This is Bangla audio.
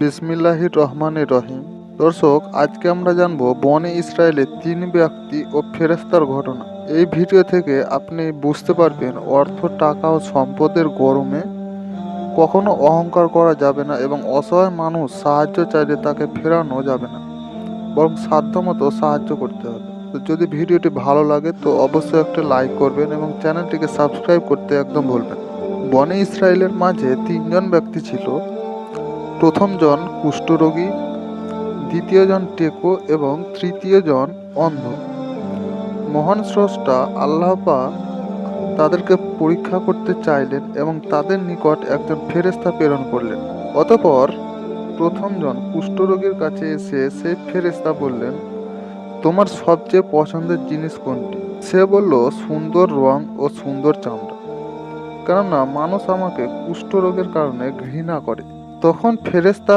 বিসমিল্লাহির রহমানির রহিম। দর্শক, আজকে আমরা জানবো বনে ইসরায়েলের 3 ব্যক্তি ও ফেরেশতার ঘটনা। এই ভিডিও থেকে আপনি বুঝতে পারবেন অর্থ, টাকা ও সম্পদের গরমে কখনো অহংকার করা যাবে না এবং অসহায় মানুষ সাহায্য চাইলে তাকে ফেরানো যাবে না, বরং সাধ্যমতো সাহায্য করতে হবে। তো যদি ভিডিওটি ভালো লাগে তো অবশ্যই একটা লাইক করবেন এবং চ্যানেলটিকে সাবস্ক্রাইব করতে একদম ভুলবেন না। বনে ইসরায়েলের মাঝে 3 জন ব্যক্তি ছিল। প্রথম জন কুষ্ঠরোগী, দ্বিতীয় জন টেকো এবং তৃতীয় জন অন্ধ। মহান স্রষ্টা আল্লাহ পাক তাদেরকে পরীক্ষা করতে চাইলেন এবং তাদের নিকট একজন ফেরেশতা প্রেরণ করলেন। অতঃপর প্রথম জন কুষ্ঠরোগীর কাছে এসে সেই ফেরেশতা বললেন, তোমার সবচেয়ে পছন্দের জিনিস কোনটি? সে বলল, সুন্দর রং ও সুন্দর চামড়া, কেননা মানুষ আমাকে কুষ্ঠরোগের কারণে ঘৃণা করে। তখন ফেরেশতা